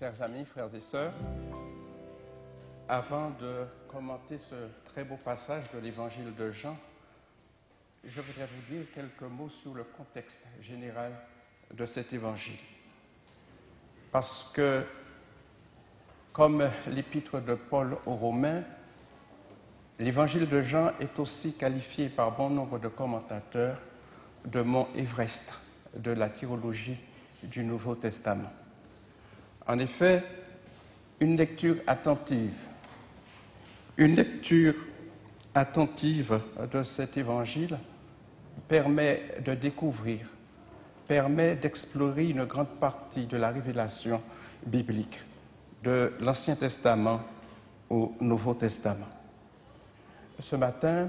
Chers amis, frères et sœurs, avant de commenter ce très beau passage de l'évangile de Jean, je voudrais vous dire quelques mots sur le contexte général de cet évangile. Parce que, comme l'épître de Paul aux Romains, l'évangile de Jean est aussi qualifié par bon nombre de commentateurs de mont Everest de la théologie du Nouveau Testament. En effet, une lecture attentive de cet évangile permet de découvrir, permet d'explorer une grande partie de la révélation biblique, de l'Ancien Testament au Nouveau Testament. Ce matin,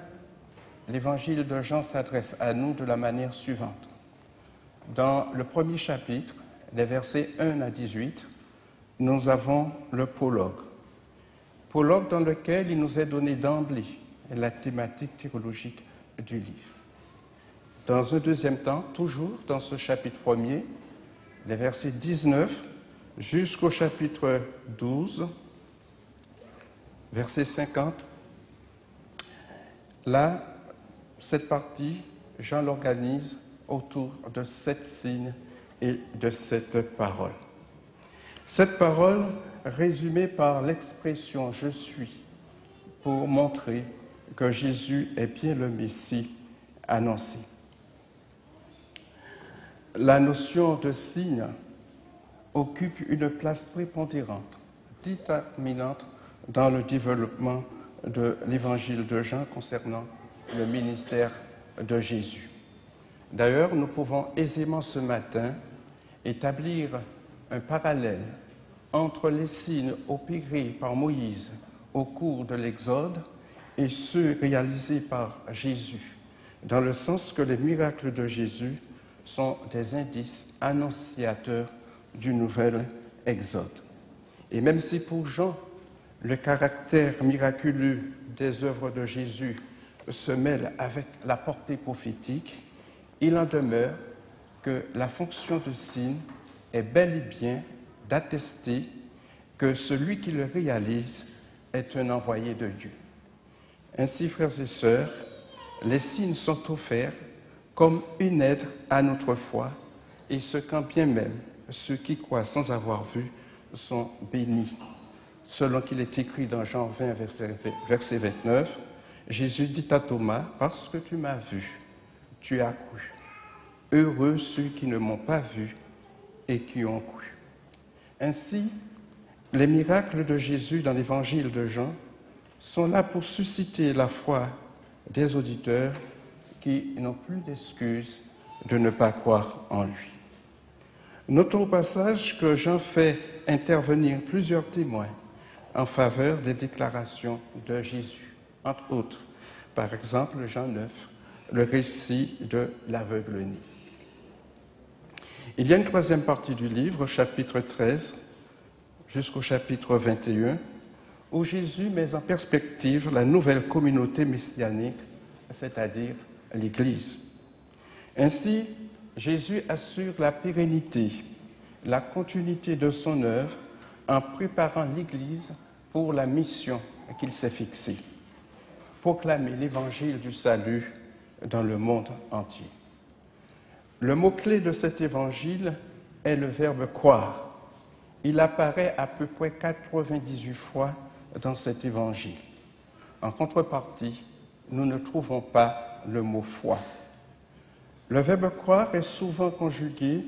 l'évangile de Jean s'adresse à nous de la manière suivante. Dans le premier chapitre, les versets 1 à 18, nous avons le prologue. Prologue dans lequel il nous est donné d'emblée la thématique théologique du livre. Dans un deuxième temps, toujours dans ce chapitre premier, les versets 19 jusqu'au chapitre 12, verset 50, là, cette partie, Jean l'organise autour de 7 signes et de cette parole. Cette parole résumée par l'expression « je suis » pour montrer que Jésus est bien le Messie annoncé. La notion de signe occupe une place prépondérante, déterminante dans le développement de l'évangile de Jean concernant le ministère de Jésus. D'ailleurs, nous pouvons aisément ce matin établir un parallèle entre les signes opérés par Moïse au cours de l'Exode et ceux réalisés par Jésus, dans le sens que les miracles de Jésus sont des indices annonciateurs du nouvel Exode. Et même si pour Jean, le caractère miraculeux des œuvres de Jésus se mêle avec la portée prophétique, il en demeure que la fonction de signe est bel et bien d'attester que celui qui le réalise est un envoyé de Dieu. Ainsi, frères et sœurs, les signes sont offerts comme une aide à notre foi, et ce quand bien même ceux qui croient sans avoir vu sont bénis. Selon qu'il est écrit dans Jean 20, verset 29, Jésus dit à Thomas, « Parce que tu m'as vu, tu as cru. Heureux ceux qui ne m'ont pas vu et qui ont cru. » Ainsi, les miracles de Jésus dans l'évangile de Jean sont là pour susciter la foi des auditeurs qui n'ont plus d'excuses de ne pas croire en lui. Notons au passage que Jean fait intervenir plusieurs témoins en faveur des déclarations de Jésus. Entre autres, par exemple, Jean 9, le récit de l'aveugle-né. Il y a une troisième partie du livre, chapitre 13, jusqu'au chapitre 21, où Jésus met en perspective la nouvelle communauté messianique, c'est-à-dire l'Église. Ainsi, Jésus assure la pérennité, la continuité de son œuvre en préparant l'Église pour la mission qu'il s'est fixée, proclamer l'évangile du salut dans le monde entier. Le mot-clé de cet évangile est le verbe « croire ». Il apparaît à peu près 98 fois dans cet évangile. En contrepartie, nous ne trouvons pas le mot « foi ». Le verbe « croire » est souvent conjugué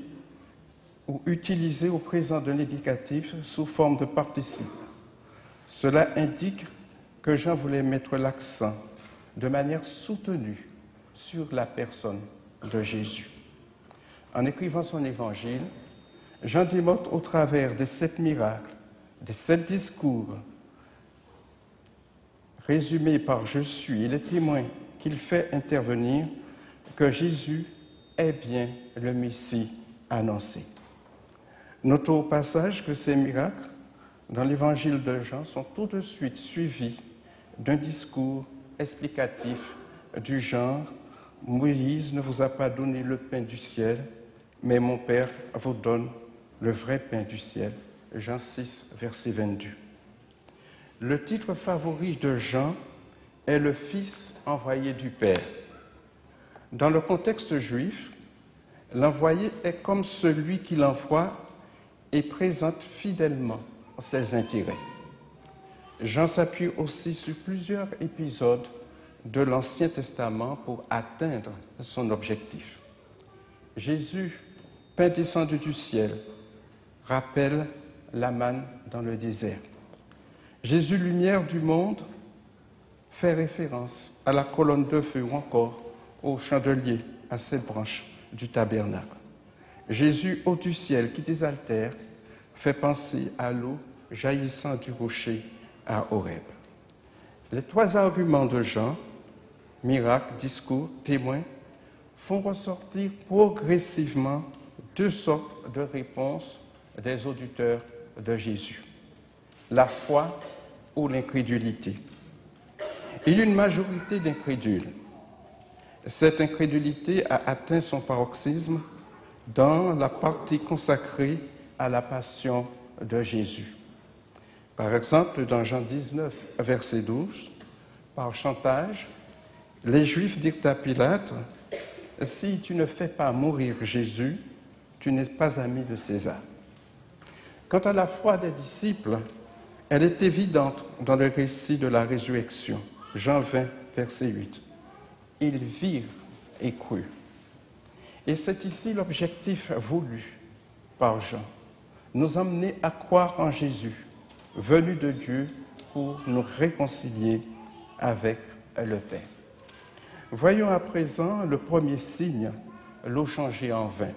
ou utilisé au présent de l'indicatif sous forme de participe. Cela indique que Jean voulait mettre l'accent de manière soutenue sur la personne de Jésus. En écrivant son évangile, Jean démontre au travers des 7 miracles, des 7 discours résumés par « Je suis » et les témoins qu'il fait intervenir que Jésus est bien le Messie annoncé. Notons au passage que ces miracles dans l'évangile de Jean sont tout de suite suivis d'un discours explicatif du genre « Moïse ne vous a pas donné le pain du ciel, mais mon Père vous donne le vrai pain du ciel. Jean 6, verset 22. Le titre favori de Jean est le Fils envoyé du Père. Dans le contexte juif, l'envoyé est comme celui qui l'envoie et présente fidèlement ses intérêts. Jean s'appuie aussi sur plusieurs épisodes de l'Ancien Testament pour atteindre son objectif. Jésus, pain descendu du ciel, rappelle la manne dans le désert. Jésus, lumière du monde, fait référence à la colonne de feu ou encore au chandelier, à cette branche du tabernacle. Jésus, eau du ciel qui désaltère, fait penser à l'eau jaillissant du rocher à Horeb. Les trois arguments de Jean, miracle, discours, témoin, font ressortir progressivement deux sortes de réponses des auditeurs de Jésus. La foi ou l'incrédulité. Il y a une majorité d'incrédules. Cette incrédulité a atteint son paroxysme dans la partie consacrée à la passion de Jésus. Par exemple, dans Jean 19, verset 12, par chantage, les Juifs dirent à Pilate, « Si tu ne fais pas mourir Jésus, tu n'es pas ami de César. » Quant à la foi des disciples, elle est évidente dans le récit de la résurrection. Jean 20, verset 8. Ils virent et crurent. Et c'est ici l'objectif voulu par Jean, nous emmener à croire en Jésus, venu de Dieu pour nous réconcilier avec le Père. Voyons à présent le premier signe, l'eau changée en vin.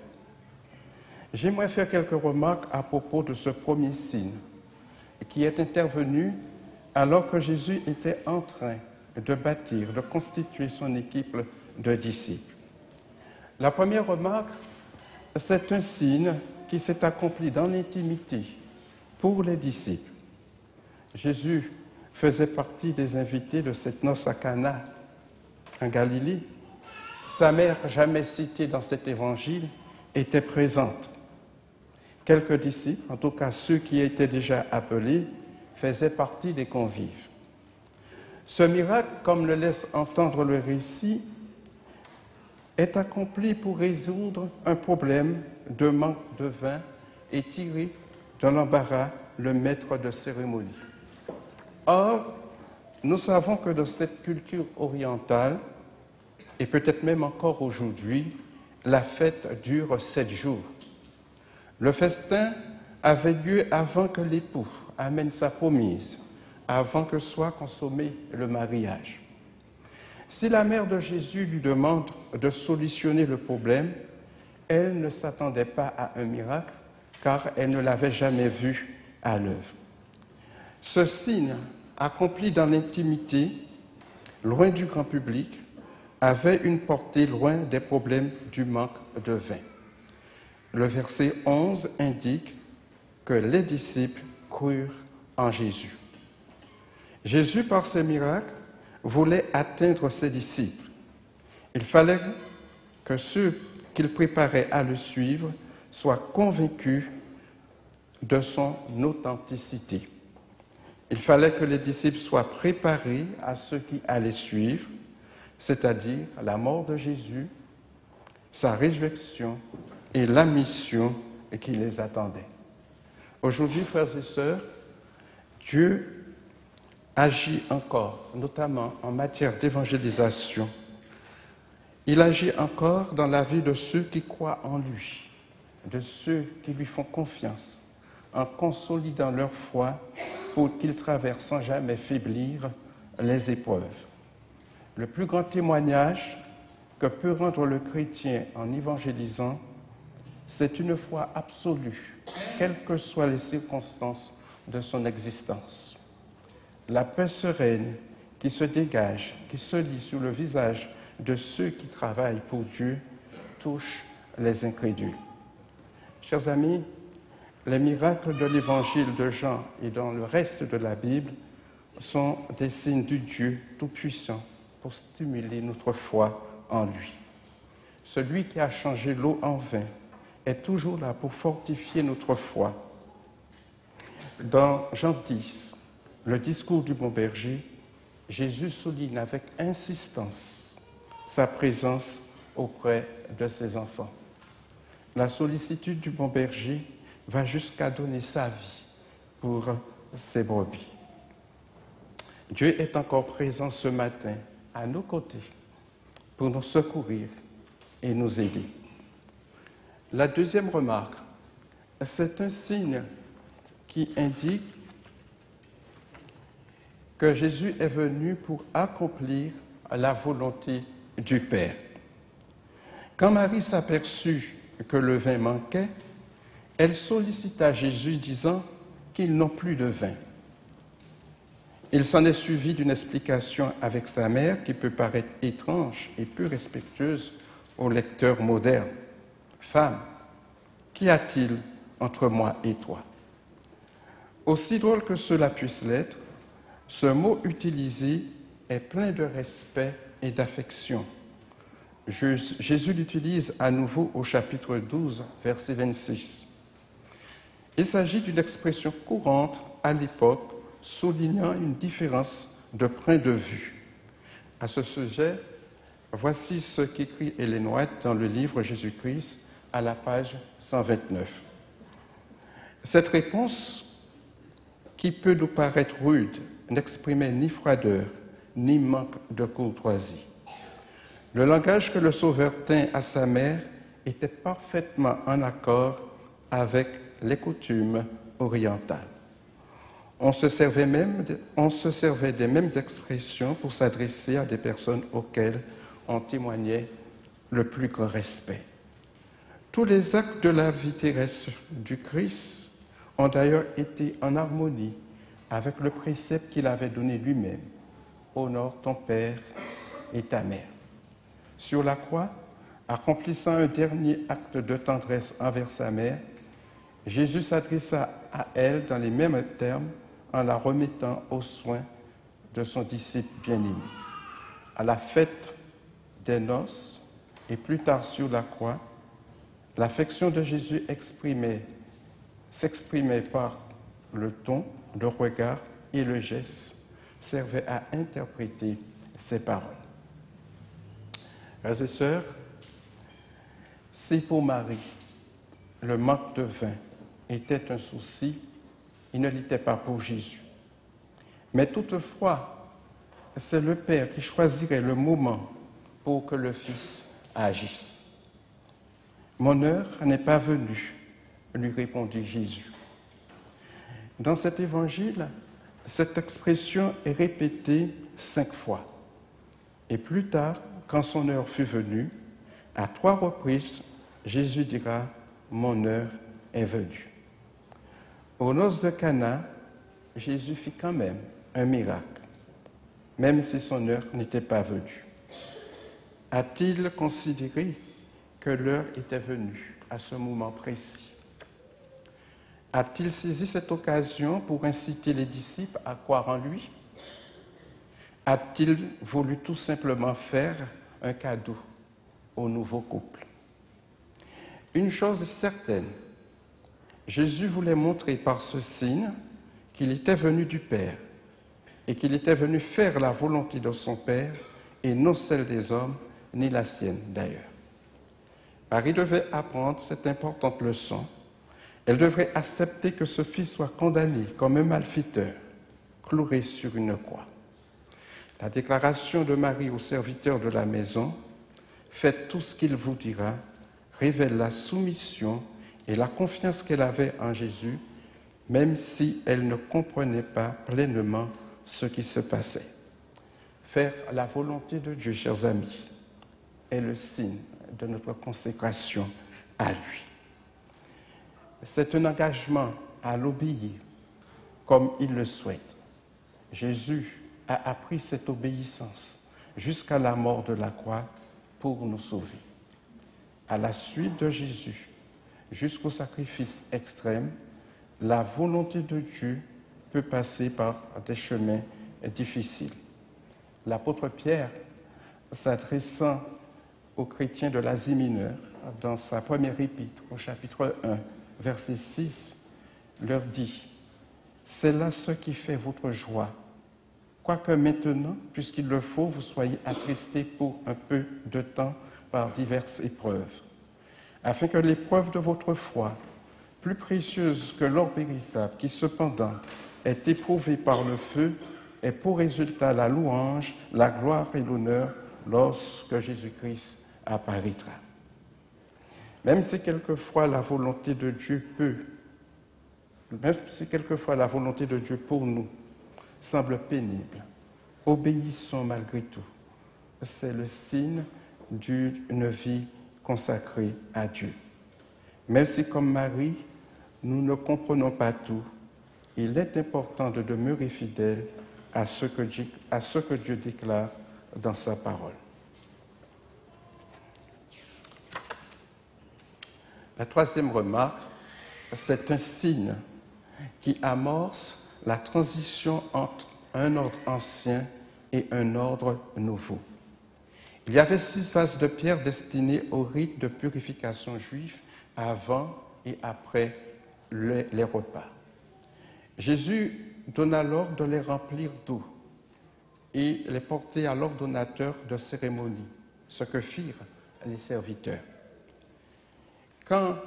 J'aimerais faire quelques remarques à propos de ce premier signe qui est intervenu alors que Jésus était en train de bâtir, de constituer son équipe de disciples. La première remarque, c'est un signe qui s'est accompli dans l'intimité pour les disciples. Jésus faisait partie des invités de cette noce à Cana, en Galilée. Sa mère, jamais citée dans cet évangile, était présente. Quelques disciples, en tout cas ceux qui étaient déjà appelés, faisaient partie des convives. Ce miracle, comme le laisse entendre le récit, est accompli pour résoudre un problème de manque de vin et tirer de l'embarras le maître de cérémonie. Or, nous savons que dans cette culture orientale, et peut-être même encore aujourd'hui, la fête dure 7 jours. Le festin avait lieu avant que l'époux amène sa promise, avant que soit consommé le mariage. Si la mère de Jésus lui demande de solutionner le problème, elle ne s'attendait pas à un miracle, car elle ne l'avait jamais vu à l'œuvre. Ce signe, accompli dans l'intimité, loin du grand public, avait une portée loin des problèmes du manque de vin. Le verset 11 indique que les disciples crurent en Jésus. Jésus, par ses miracles, voulait atteindre ses disciples. Il fallait que ceux qu'il préparait à le suivre soient convaincus de son authenticité. Il fallait que les disciples soient préparés à ce qui allait suivre, c'est-à-dire la mort de Jésus, sa résurrection et la mission qui les attendait. Aujourd'hui, frères et sœurs, Dieu agit encore, notamment en matière d'évangélisation. Il agit encore dans la vie de ceux qui croient en lui, de ceux qui lui font confiance, en consolidant leur foi pour qu'ils traversent sans jamais faiblir les épreuves. Le plus grand témoignage que peut rendre le chrétien en évangélisant, c'est une foi absolue, quelles que soient les circonstances de son existence. La paix sereine qui se dégage, qui se lit sur le visage de ceux qui travaillent pour Dieu, touche les incrédules. Chers amis, les miracles de l'évangile de Jean et dans le reste de la Bible sont des signes du Dieu Tout-Puissant pour stimuler notre foi en lui. Celui qui a changé l'eau en vin est toujours là pour fortifier notre foi. Dans Jean 10, le discours du bon berger, Jésus souligne avec insistance sa présence auprès de ses enfants. La sollicitude du bon berger va jusqu'à donner sa vie pour ses brebis. Dieu est encore présent ce matin à nos côtés pour nous secourir et nous aider. La deuxième remarque, c'est un signe qui indique que Jésus est venu pour accomplir la volonté du Père. Quand Marie s'aperçut que le vin manquait, elle sollicita Jésus disant qu'ils n'ont plus de vin. Il s'en est suivi d'une explication avec sa mère qui peut paraître étrange et peu respectueuse au lecteur moderne. « Femme, qu'y a-t-il entre moi et toi ?» Aussi drôle que cela puisse l'être, ce mot utilisé est plein de respect et d'affection. Jésus l'utilise à nouveau au chapitre 12, verset 26. Il s'agit d'une expression courante à l'époque, soulignant une différence de point de vue. À ce sujet, voici ce qu'écrit Ellen White dans le livre Jésus-Christ à la page 129. Cette réponse, qui peut nous paraître rude, n'exprimait ni froideur, ni manque de courtoisie. Le langage que le Sauveur tint à sa mère était parfaitement en accord avec les coutumes orientales. On se servait des mêmes expressions pour s'adresser à des personnes auxquelles on témoignait le plus grand respect. Tous les actes de la vie terrestre du Christ ont d'ailleurs été en harmonie avec le précepte qu'il avait donné lui-même. Honore ton père et ta mère. Sur la croix, accomplissant un dernier acte de tendresse envers sa mère, Jésus s'adressa à elle dans les mêmes termes en la remettant aux soins de son disciple bien-aimé. À la fête des noces et plus tard sur la croix, l'affection de Jésus s'exprimait par le ton, le regard et le geste, servait à interpréter ses paroles. Frères et sœurs, si pour Marie, le manque de vin était un souci, il ne l'était pas pour Jésus. Mais toutefois, c'est le Père qui choisirait le moment pour que le Fils agisse. « Mon heure n'est pas venue », lui répondit Jésus. Dans cet évangile, cette expression est répétée 5 fois. Et plus tard, quand son heure fut venue, à 3 reprises, Jésus dira « Mon heure est venue ». Aux noces de Cana, Jésus fit quand même un miracle, même si son heure n'était pas venue. A-t-il considéré que l'heure était venue à ce moment précis? A-t-il saisi cette occasion pour inciter les disciples à croire en lui? A-t-il voulu tout simplement faire un cadeau au nouveau couple? Une chose est certaine, Jésus voulait montrer par ce signe qu'il était venu du Père et qu'il était venu faire la volonté de son Père et non celle des hommes, ni la sienne d'ailleurs. Marie devait apprendre cette importante leçon. Elle devrait accepter que ce fils soit condamné comme un malfaiteur, cloué sur une croix. La déclaration de Marie au serviteur de la maison, « Faites tout ce qu'il vous dira », révèle la soumission et la confiance qu'elle avait en Jésus, même si elle ne comprenait pas pleinement ce qui se passait. Faire la volonté de Dieu, chers amis, est le signe de notre consécration à lui. C'est un engagement à l'obéir comme il le souhaite. Jésus a appris cette obéissance jusqu'à la mort de la croix pour nous sauver. À la suite de Jésus, jusqu'au sacrifice extrême, la volonté de Dieu peut passer par des chemins difficiles. L'apôtre Pierre, s'adressant aux chrétiens de l'Asie mineure, dans sa première épître, au chapitre 1, verset 6, leur dit C'est là ce qui fait votre joie. Quoique maintenant, puisqu'il le faut, vous soyez attristés pour un peu de temps par diverses épreuves, afin que l'épreuve de votre foi, plus précieuse que l'or périssable, qui cependant est éprouvée par le feu, ait pour résultat la louange, la gloire et l'honneur lorsque Jésus-Christ apparaîtra. Même si quelquefois la volonté de Dieu pour nous semble pénible, obéissons malgré tout. C'est le signe d'une vie consacrée à Dieu. Même si, comme Marie, nous ne comprenons pas tout, il est important de demeurer fidèle à ce que Dieu déclare dans sa parole. La troisième remarque, c'est un signe qui amorce la transition entre un ordre ancien et un ordre nouveau. Il y avait 6 vases de pierre destinés au rite de purification juif avant et après les repas. Jésus donna l'ordre de les remplir d'eau et les porter à l'ordonnateur de cérémonie, ce que firent les serviteurs. Quand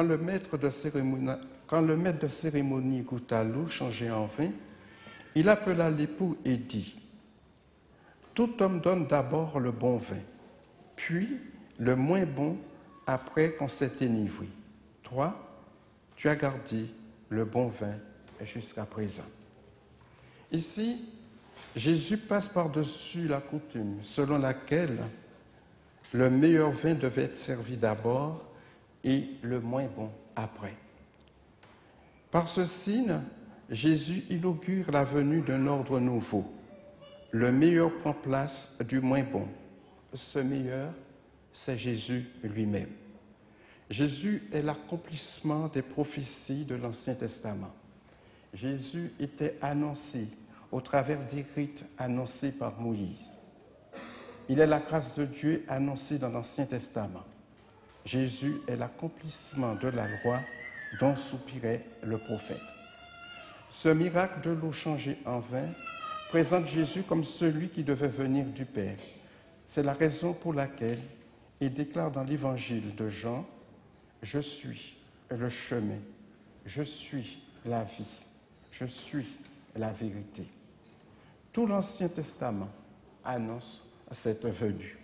le maître de cérémonie goûta l'eau changée en vin, il appela l'époux et dit : « Tout homme donne d'abord le bon vin, puis le moins bon après qu'on s'est enivré. Toi, tu as gardé le bon vin jusqu'à présent. » Ici, Jésus passe par-dessus la coutume selon laquelle le meilleur vin devait être servi d'abord et le moins bon après. Par ce signe, Jésus inaugure la venue d'un ordre nouveau. Le meilleur prend place du moins bon. Ce meilleur, c'est Jésus lui-même. Jésus est l'accomplissement des prophéties de l'Ancien Testament. Jésus était annoncé au travers des rites annoncés par Moïse. Il est la grâce de Dieu annoncée dans l'Ancien Testament. Jésus est l'accomplissement de la loi dont soupirait le prophète. Ce miracle de l'eau changée en vin présente Jésus comme celui qui devait venir du Père. C'est la raison pour laquelle il déclare dans l'Évangile de Jean : « Je suis le chemin, je suis la vie, je suis la vérité. » Tout l'Ancien Testament annonce cette venue.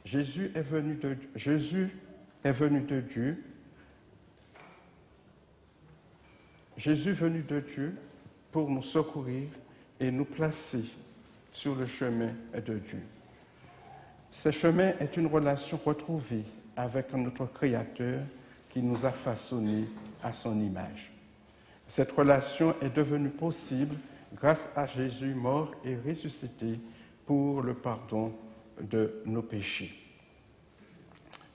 Jésus est venu de Dieu. Jésus venu de Dieu pour nous secourir et nous placer sur le chemin de Dieu. Ce chemin est une relation retrouvée avec notre Créateur qui nous a façonnés à son image. Cette relation est devenue possible grâce à Jésus mort et ressuscité pour le pardon de nos péchés.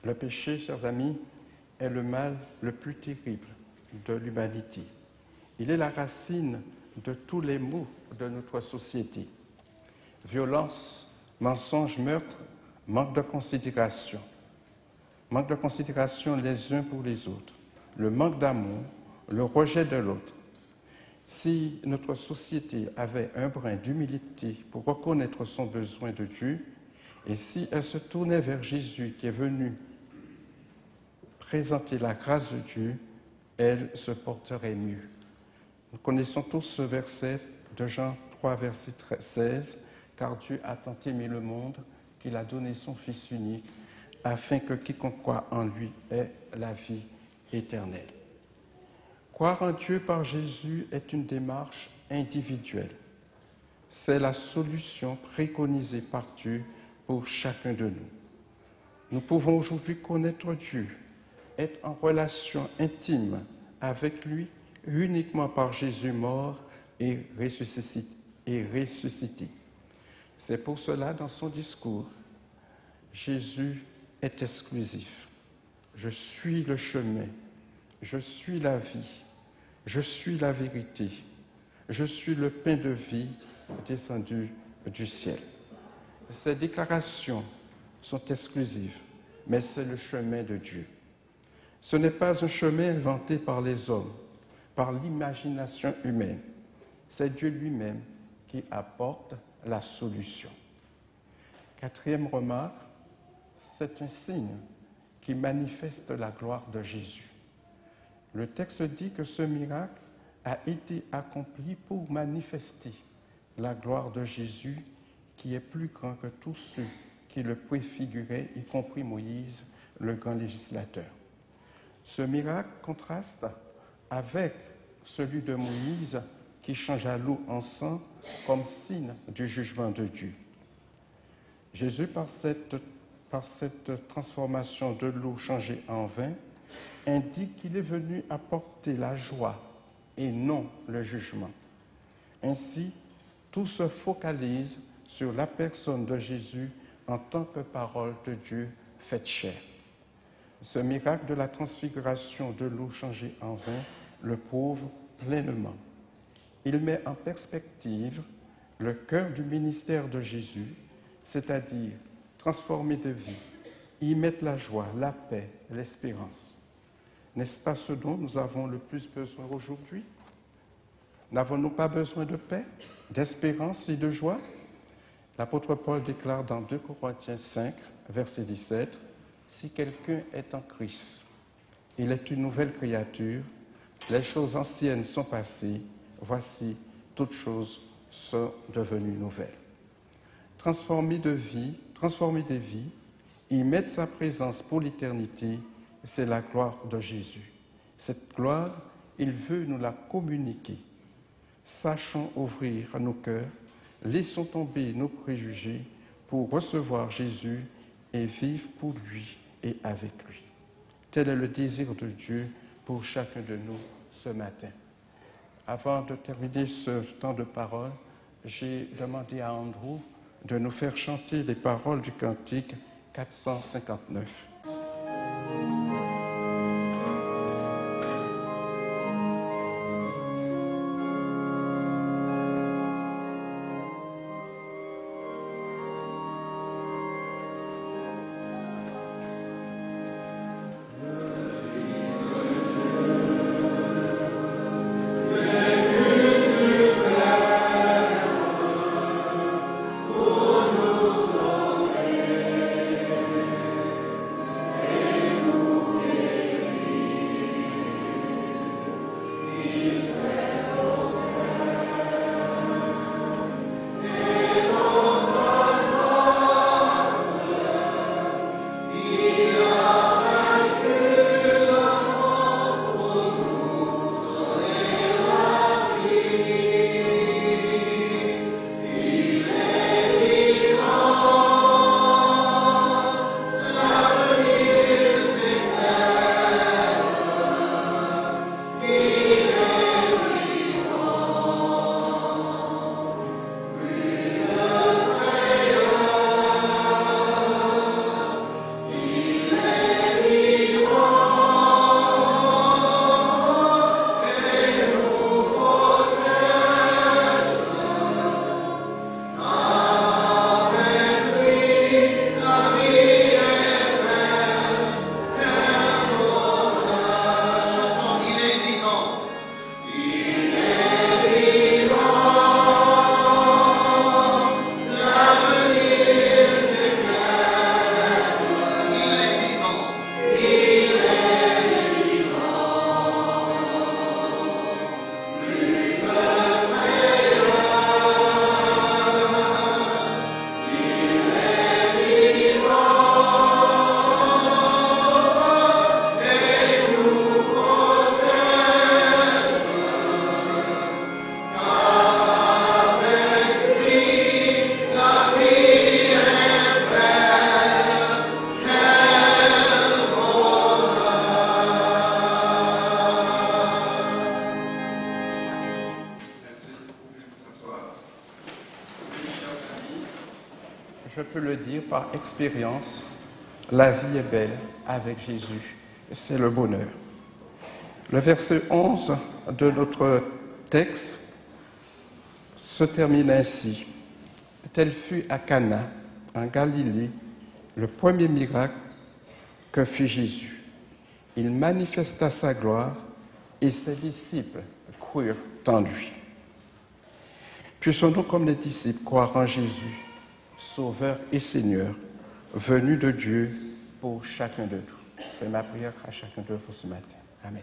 Le péché, chers amis, est le mal le plus terrible de l'humanité. Il est la racine de tous les maux de notre société. Violence, mensonge, meurtre, manque de considération les uns pour les autres, le manque d'amour, le rejet de l'autre. Si notre société avait un brin d'humilité pour reconnaître son besoin de Dieu, et si elle se tournait vers Jésus qui est venu présenter la grâce de Dieu, elle se porterait mieux. Nous connaissons tous ce verset de Jean 3, verset 16, « Car Dieu a tant aimé le monde qu'il a donné son Fils unique, afin que quiconque croit en lui ait la vie éternelle. » Croire en Dieu par Jésus est une démarche individuelle. C'est la solution préconisée par Dieu pour chacun de nous. Nous pouvons aujourd'hui connaître Dieu, être en relation intime avec lui uniquement par Jésus mort et ressuscité. C'est pour cela, dans son discours, Jésus est exclusif. Je suis le chemin, je suis la vie, je suis la vérité, je suis le pain de vie descendu du ciel. Ces déclarations sont exclusives, mais c'est le chemin de Dieu. Ce n'est pas un chemin inventé par les hommes, par l'imagination humaine. C'est Dieu lui-même qui apporte la solution. Quatrième remarque, c'est un signe qui manifeste la gloire de Jésus. Le texte dit que ce miracle a été accompli pour manifester la gloire de Jésus qui est plus grand que tous ceux qui le préfiguraient, y compris Moïse, le grand législateur. Ce miracle contraste avec celui de Moïse qui changea l'eau en sang comme signe du jugement de Dieu. Jésus, par cette transformation de l'eau changée en vin, indique qu'il est venu apporter la joie et non le jugement. Ainsi, tout se focalise sur la personne de Jésus en tant que parole de Dieu faite chair. Ce miracle de la transfiguration de l'eau changée en vin le prouve pleinement. Il met en perspective le cœur du ministère de Jésus, c'est-à-dire transformer de vie, y mettre la joie, la paix, l'espérance. N'est-ce pas ce dont nous avons le plus besoin aujourd'hui? N'avons-nous pas besoin de paix, d'espérance et de joie? L'apôtre Paul déclare dans 2 Corinthiens 5, verset 17, « Si quelqu'un est en Christ, il est une nouvelle créature, les choses anciennes sont passées, voici, toutes choses sont devenues nouvelles. » Transformer des vies, y mettre sa présence pour l'éternité, c'est la gloire de Jésus. Cette gloire, il veut nous la communiquer. Sachons ouvrir nos cœurs, laissons tomber nos préjugés pour recevoir Jésus et vivre pour lui et avec lui. Tel est le désir de Dieu pour chacun de nous ce matin. Avant de terminer ce temps de parole, j'ai demandé à Andrew de nous faire chanter les paroles du cantique 459. Je peux le dire par expérience, la vie est belle avec Jésus. C'est le bonheur. Le verset 11 de notre texte se termine ainsi. Tel fut à Cana, en Galilée, le premier miracle que fit Jésus. Il manifesta sa gloire et ses disciples crurent en lui. Puissions-nous, comme les disciples, croire en Jésus, Sauveur et Seigneur, venu de Dieu pour chacun de nous. C'est ma prière à chacun de vous ce matin. Amen.